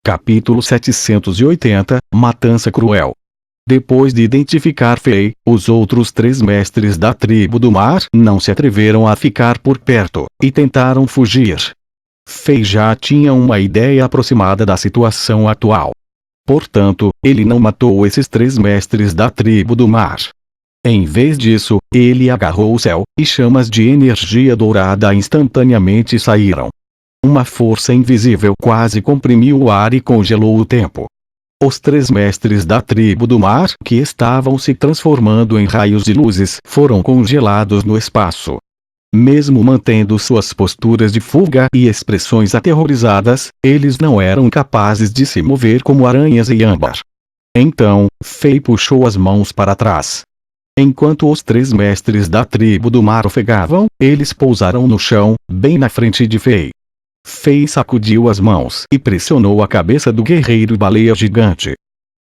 Capítulo 780 – Matança Cruel. Depois de identificar Fei, os outros 3 mestres da tribo do mar não se atreveram a ficar por perto, e tentaram fugir. Fei já tinha uma ideia aproximada da situação atual. Portanto, ele não matou esses 3 mestres da tribo do mar. Em vez disso, ele agarrou o céu, e chamas de energia dourada instantaneamente saíram. Uma força invisível quase comprimiu o ar e congelou o tempo. Os 3 mestres da tribo do mar, que estavam se transformando em raios de luzes, foram congelados no espaço. Mesmo mantendo suas posturas de fuga e expressões aterrorizadas, eles não eram capazes de se mover como aranhas em âmbar. Então, Fei puxou as mãos para trás. Enquanto os 3 mestres da tribo do mar ofegavam, eles pousaram no chão, bem na frente de Fei. Fei sacudiu as mãos e pressionou a cabeça do guerreiro baleia gigante.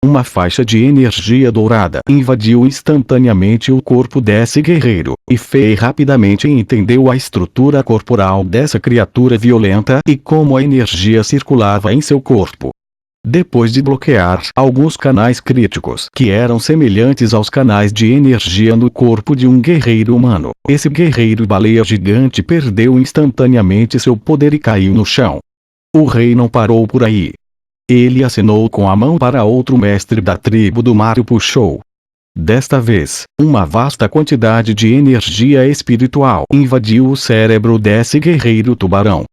Uma faixa de energia dourada invadiu instantaneamente o corpo desse guerreiro, e Fei rapidamente entendeu a estrutura corporal dessa criatura violenta e como a energia circulava em seu corpo. Depois de bloquear alguns canais críticos que eram semelhantes aos canais de energia no corpo de um guerreiro humano, esse guerreiro baleia gigante perdeu instantaneamente seu poder e caiu no chão. O rei não parou por aí. Ele acenou com a mão para outro mestre da tribo do mar e o puxou. Desta vez, uma vasta quantidade de energia espiritual invadiu o cérebro desse guerreiro tubarão.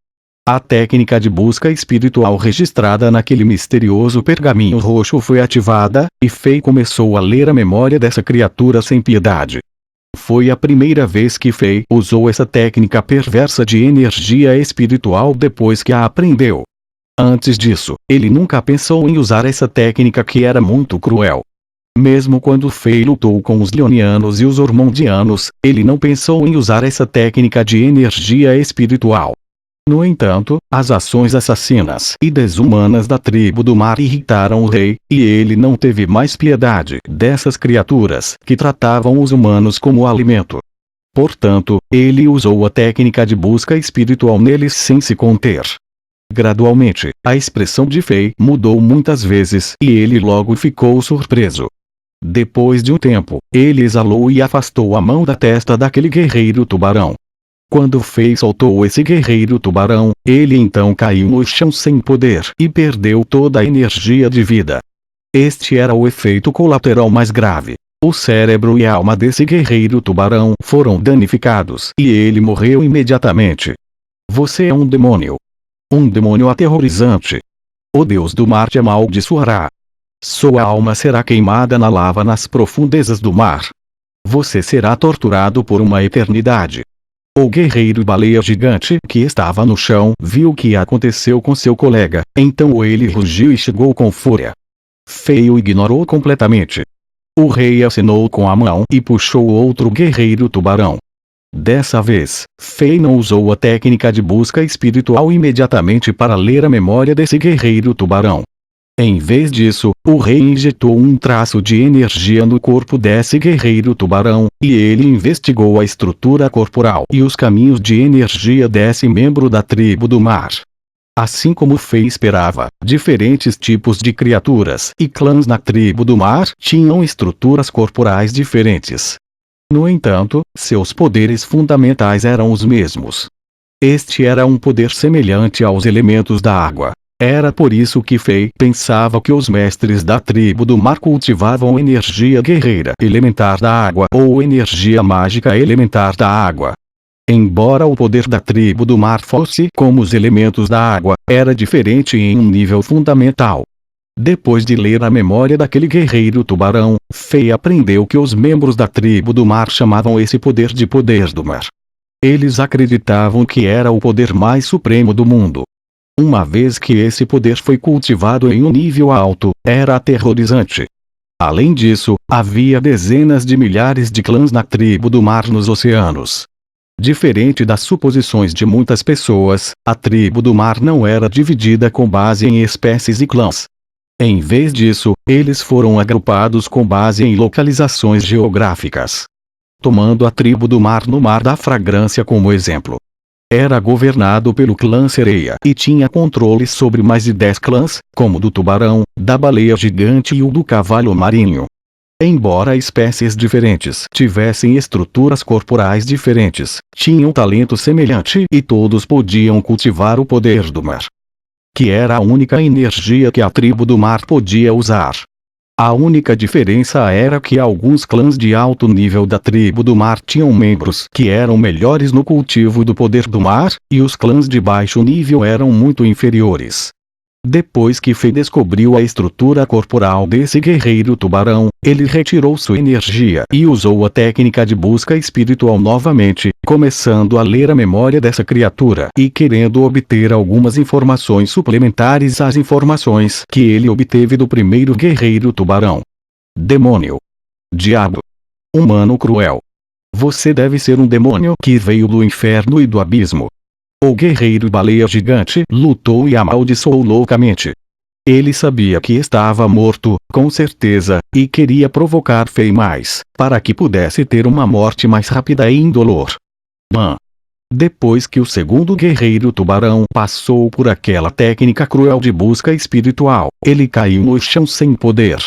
A técnica de busca espiritual registrada naquele misterioso pergaminho roxo foi ativada, e Fei começou a ler a memória dessa criatura sem piedade. Foi a primeira vez que Fei usou essa técnica perversa de energia espiritual depois que a aprendeu. Antes disso, ele nunca pensou em usar essa técnica que era muito cruel. Mesmo quando Fei lutou com os leonianos e os ormondianos, ele não pensou em usar essa técnica de energia espiritual. No entanto, as ações assassinas e desumanas da tribo do mar irritaram o rei, e ele não teve mais piedade dessas criaturas que tratavam os humanos como alimento. Portanto, ele usou a técnica de busca espiritual neles sem se conter. Gradualmente, a expressão de Fei mudou muitas vezes e ele logo ficou surpreso. Depois de um tempo, ele exalou e afastou a mão da testa daquele guerreiro tubarão. Quando Fei soltou esse guerreiro tubarão, ele então caiu no chão sem poder e perdeu toda a energia de vida. Este era o efeito colateral mais grave. O cérebro e a alma desse guerreiro tubarão foram danificados e ele morreu imediatamente. Você é um demônio. Um demônio aterrorizante. O deus do mar te amaldiçoará. Sua alma será queimada na lava nas profundezas do mar. Você será torturado por uma eternidade. O guerreiro baleia gigante que estava no chão viu o que aconteceu com seu colega, então ele rugiu e chegou com fúria. Fei o ignorou completamente. O rei acenou com a mão e puxou outro guerreiro tubarão. Dessa vez, Fei não usou a técnica de busca espiritual imediatamente para ler a memória desse guerreiro tubarão. Em vez disso, o rei injetou um traço de energia no corpo desse guerreiro tubarão, e ele investigou a estrutura corporal e os caminhos de energia desse membro da tribo do mar. Assim como Fei esperava, diferentes tipos de criaturas e clãs na tribo do mar tinham estruturas corporais diferentes. No entanto, seus poderes fundamentais eram os mesmos. Este era um poder semelhante aos elementos da água. Era por isso que Fei pensava que os mestres da tribo do mar cultivavam energia guerreira elementar da água ou energia mágica elementar da água. Embora o poder da tribo do mar fosse como os elementos da água, era diferente em um nível fundamental. Depois de ler a memória daquele guerreiro tubarão, Fei aprendeu que os membros da tribo do mar chamavam esse poder de poder do mar. Eles acreditavam que era o poder mais supremo do mundo. Uma vez que esse poder foi cultivado em um nível alto, era aterrorizante. Além disso, havia dezenas de milhares de clãs na tribo do mar nos oceanos. Diferente das suposições de muitas pessoas, a tribo do mar não era dividida com base em espécies e clãs. Em vez disso, eles foram agrupados com base em localizações geográficas. Tomando a tribo do mar no Mar da Fragrância como exemplo. Era governado pelo clã Sereia e tinha controle sobre mais de 10 clãs, como o do tubarão, da baleia gigante e o do cavalo marinho. Embora espécies diferentes tivessem estruturas corporais diferentes, tinham talento semelhante e todos podiam cultivar o poder do mar, que era a única energia que a tribo do mar podia usar. A única diferença era que alguns clãs de alto nível da tribo do mar tinham membros que eram melhores no cultivo do poder do mar, e os clãs de baixo nível eram muito inferiores. Depois que Fei descobriu a estrutura corporal desse guerreiro tubarão, ele retirou sua energia e usou a técnica de busca espiritual novamente, começando a ler a memória dessa criatura e querendo obter algumas informações suplementares às informações que ele obteve do primeiro guerreiro tubarão. Demônio. Diabo. Humano cruel. Você deve ser um demônio que veio do inferno e do abismo. O guerreiro baleia gigante lutou e amaldiçoou loucamente. Ele sabia que estava morto, com certeza, e queria provocar Fei mais, para que pudesse ter uma morte mais rápida e indolor. Depois que o segundo guerreiro tubarão passou por aquela técnica cruel de busca espiritual, ele caiu no chão sem poder.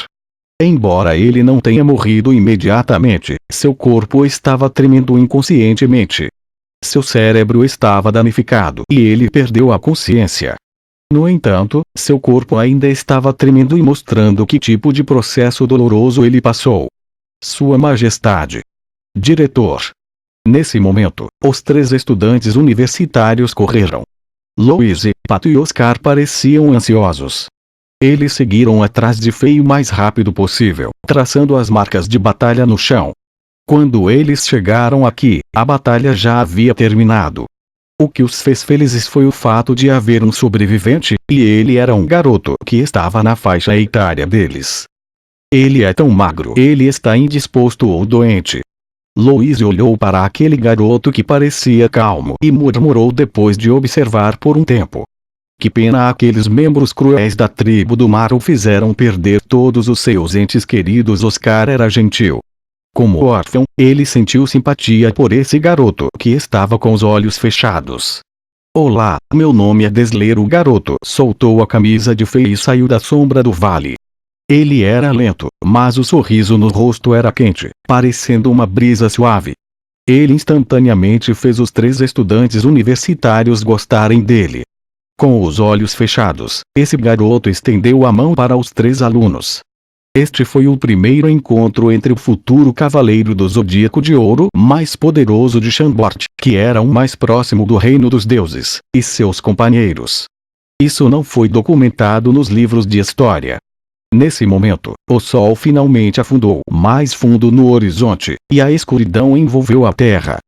Embora ele não tenha morrido imediatamente, seu corpo estava tremendo inconscientemente. Seu cérebro estava danificado e ele perdeu a consciência. No entanto, seu corpo ainda estava tremendo e mostrando que tipo de processo doloroso ele passou. Sua Majestade. Diretor. Nesse momento, os 3 estudantes universitários correram. Louise, Pato e Oscar pareciam ansiosos. Eles seguiram atrás de Fei o mais rápido possível, traçando as marcas de batalha no chão. Quando eles chegaram aqui, a batalha já havia terminado. O que os fez felizes foi o fato de haver um sobrevivente, e ele era um garoto que estava na faixa etária deles. Ele é tão magro. Ele está indisposto ou doente. Louise olhou para aquele garoto que parecia calmo e murmurou depois de observar por um tempo. Que pena, aqueles membros cruéis da tribo do mar o fizeram perder todos os seus entes queridos. Oscar era gentil. Como órfão, ele sentiu simpatia por esse garoto que estava com os olhos fechados. Olá, meu nome é Desler. O garoto soltou a camisa de Fei e saiu da sombra do vale. Ele era lento, mas o sorriso no rosto era quente, parecendo uma brisa suave. Ele instantaneamente fez os 3 estudantes universitários gostarem dele. Com os olhos fechados, esse garoto estendeu a mão para os 3 alunos. Este foi o primeiro encontro entre o futuro Cavaleiro do Zodíaco de Ouro mais poderoso de Chambord, que era o mais próximo do Reino dos Deuses, e seus companheiros. Isso não foi documentado nos livros de história. Nesse momento, o sol finalmente afundou mais fundo no horizonte, e a escuridão envolveu a terra.